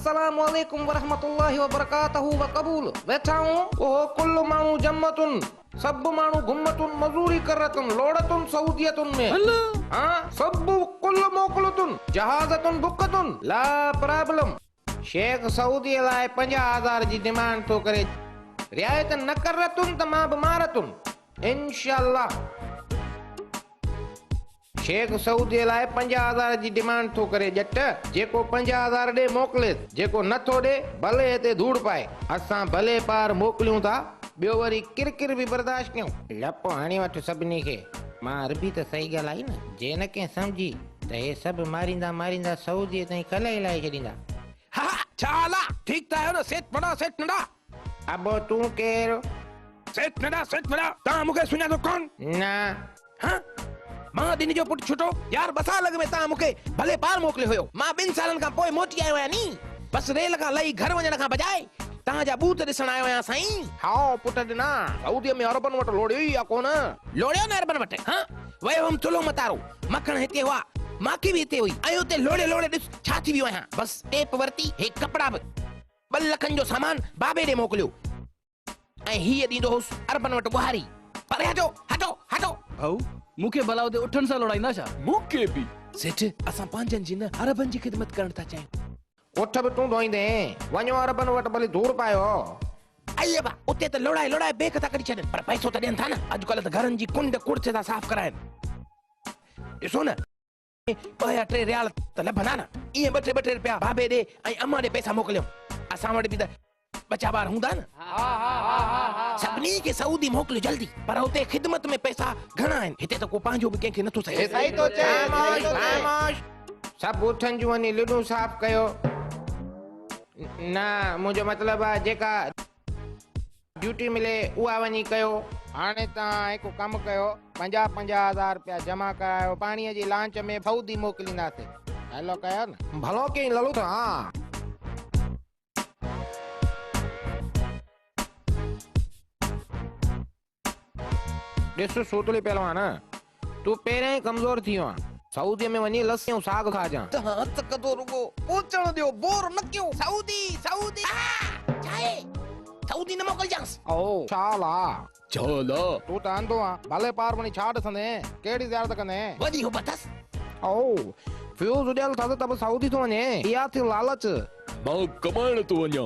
अस्सलामुअलैकुम वरहमतुल्लाहि वबरकातहू व कबूल। वेठा हूं ओ कुल्लु माण्हू जम्मतुन, सब माण्हू घुम्मतुन, मजूरी करतुन, लोड़तुन सऊदियतुन में। हाँ, सब कुल्लु मोकलतुन, जहाजतुन बुकतुन, ला प्रॉब्लम। शेख सऊदी लाए 50,000 जी डिमांड तो करे, रियायत न करतुन त मां बीमारतुन इंशाअल्लाह। शेख सऊदी लाए 50,000 जी डिमांड तो करे जट, जेको 50,000 दे मोकले, जेको नथो दे भले हिते धूड़ पाए। असां भले पार मोकलियूं था, बियो वरी किरकिर भी बर्दाश्त कयूं। लप हणी वठ सभिनी खे। मां अरबी त सही ॻाल्हाई न, जे न कंहिं सम्झी त हे सभु मारींदा मारींदा सऊदी ताईं कल्ह ई लाए छॾींदा। हा चाला ठीक था है ना। सेठ बड़ा सेठ नडा। अबो तूं केर? सेठ नडा ता मुके सुना तो कौन ना। हां मां दिन जो पुट छुटो यार बसा लग में ता मुके भले पार मोकले हुयो। मां 2 सालन का पोइ मोटी आयो आया नी, बस रेल का लई घर वजण का बजाए ता जा बूत दिसण आयो आया साईं। हां पुट दिना सऊदी में अरबन वट लोड़ियो ई या कोन? लोड़ियो न अरबन वट। हां वयो हम तुलो मतारो मखण हिते हुआ, माखी भी हिते हुई, आयो ते लोड़े लोड़े दिस छा थी वियो आया। बस टेप वरती, हे कपड़ा 2 लखन जो सामान बाबे दे मोकलियो ऐं ही दींदो होस अरबन वट बुहारी। पर हटो हटो हटो भाऊ मुके भला उते उठण सा लड़ाईंदा छा? मुके भी सेठ असां पांजन जी न अरबन जी खिदमत करण था चाहियूं। उठ भी तूं धोईंदे, वञो अरबन वट भले धूड़ पायो। अये बा उते त लोड़ाए लोड़ाए बेक था करी छडन, पर पैसो त ॾियनि था न। अॼुकल्ह त घरनि जी कुंड कुर्चे था साफ़ कराइनि। ॾिसो न 2-3 रियाल त लभना न, इहे 2-2 रुपया बाबे ॾे ऐं अम्मा ॾे पैसा मोकिलियो। असां वटि बि त बचा बार हूंदा न। सभिनी खे सऊदी मोकिलियो जल्दी, पर उते खिदमत में पैसा घणा आहिनि, हिते त को पंहिंजो बि कंहिंखे नथो सहे। सही तो चए खामोश। सब उठन जो वनी लुडू साफ कयो ना, मुझो मतलब आहे जेका ड्यूटी मिले उहा वनी कयो। हाणे तव्हां हिकु कमु कयो, 50,000 रुपया जमा करायो, पाणीअ जी लांच में सऊदी मोकिलींदासीं। हेलो कयो न, भलो कहीं ललू था। हाँ ॾिस सूतली पहलवान, तू पहिरियों ई कमज़ोर थी वियो आहे। सऊदी में वञी लस्सी ऐं साग खाजां। तव्हां तक तो रुगो पहुचण दियो, बोर न कयो। सऊदी सऊदी चाहे सऊदी न मोकिलजांस। ओ चाला चला तू त आंदो आहे, भले पार वञी छा ॾिसंदे, कहिड़ी ज़ियारत कंदे? वॾी हो बतस। ओ फ्यूज़ उॾियल अथसि त बि सऊदी थो वञे, इहा थी लालच। मां कमाइण तो वञा।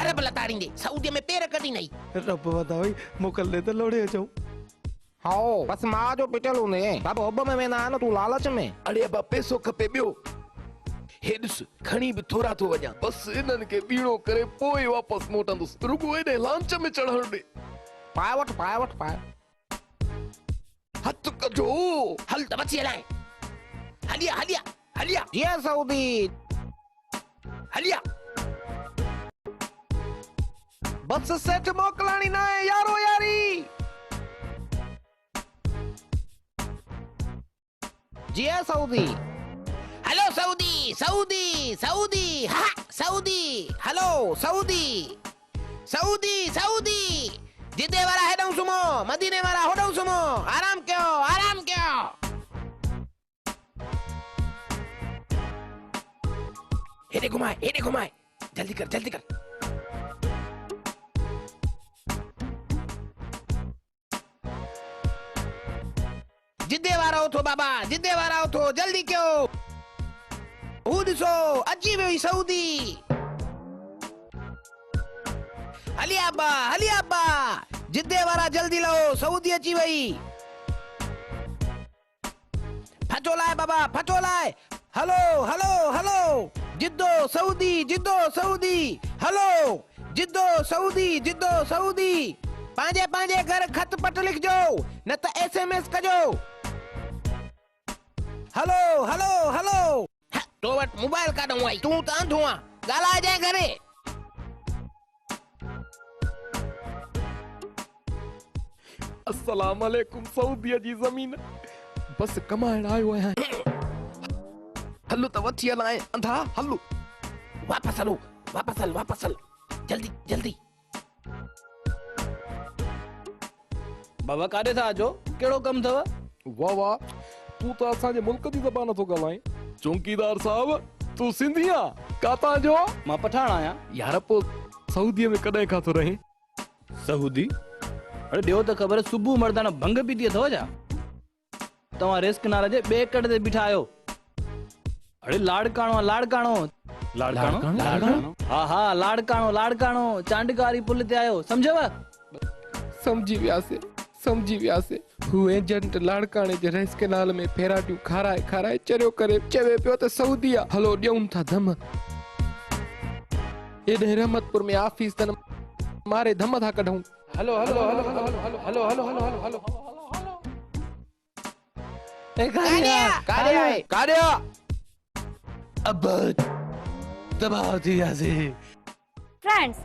अरब लताड़ींदे सऊदी में पेर कढी नहीं। रब वधाई मोकल दे त लोड़े अचो। हाओ बस मां जो पिटल हूंदे, सब होब में वेंदा आहिनि, तू लालच में। अरे बा पैसो खपे ॿियो। हे ॾिस खणी बि थोरा थो वञा, बस इन्हनि खे बीणो करे पोइ वापस मोटंदुसि। रुगो एॾे लांच में चढ़ण ॾे। पाए वठ पाए वठ पाए। हथ कजो हल त बची हलाए। हलिया हलिया हलिया जीअं सऊदी हलिया। बस सेठ मोकलानी ना है यारो यारी। जीअं Saudi. Hello Saudi Saudi Saudi हा Saudi. Hello Saudi Saudi Saudi. जिदे वाला हेडों सुमो, मदीने वाला होडों सुमो। आराम कयो आराम कयो। हेडे घुमाए जल्दी कर जल्दी कर। जिदे वारा उठो बाबा, जिदे वारा उठो, जल्दी कयो। हू ॾिसो अची वई सऊदी। हलिया अब्बा जिदे वारा जल्दी लो, सऊदी अची वई। फटो लाए बाबा फटो लाए। हलो हलो हलो जिद्दो सऊदी हलो जिद्दो सऊदी। पंहिंजे घर खत पट लिखजो, न त SMS कजो। हलो तो वट मोबाइल काढूं आई, तू त अंधो आ, ॻाल्हाए जाए घरे। अस्सलाम वालेकुम सऊदी जी ज़मीन, बस कमाइण आयो आहियां। हल्लू त वठी हलाए अंधा हल्लू। वापस हल जल्दी। बाबा काॾे था अचो, कहिड़ो कमु अथव? वाह वाह, तू तो असांजे मुल्क जी ज़बान थो ॻाल्हाए। चौकीदार साहब तू सिंधी आ? काता जो मां पठाण आहियां। यार पो सऊदीअ में कॾहिं खां थो रहे? सऊदी अरे ॾियो त ख़बर सुबुह मर्दाना भंग पीती अथव छा? तव्हां रिस्क नाला जे ॿिए कड़ ते बीठा आहियो। अरे लाड़काणो आहे, लाड़काणो लाड़काणो? हा हा लाड़काणो चांडकारी पुल ते आयो समझव? समझी वियासे हू एजेंट लाड़काणे जे रेस केनाल में फेराटियूं खाराए चरियो करे चवे पियो त सऊदी आहे, हलो ॾियूं था धम। एॾे रहमतपुर में ऑफिस तन मारे धम था कढूं। हलो हलो हलो हलो हलो हलो हलो हलो हलो हलो ए कारिया अब तबाह थी वियासीं। फ्रेंड्स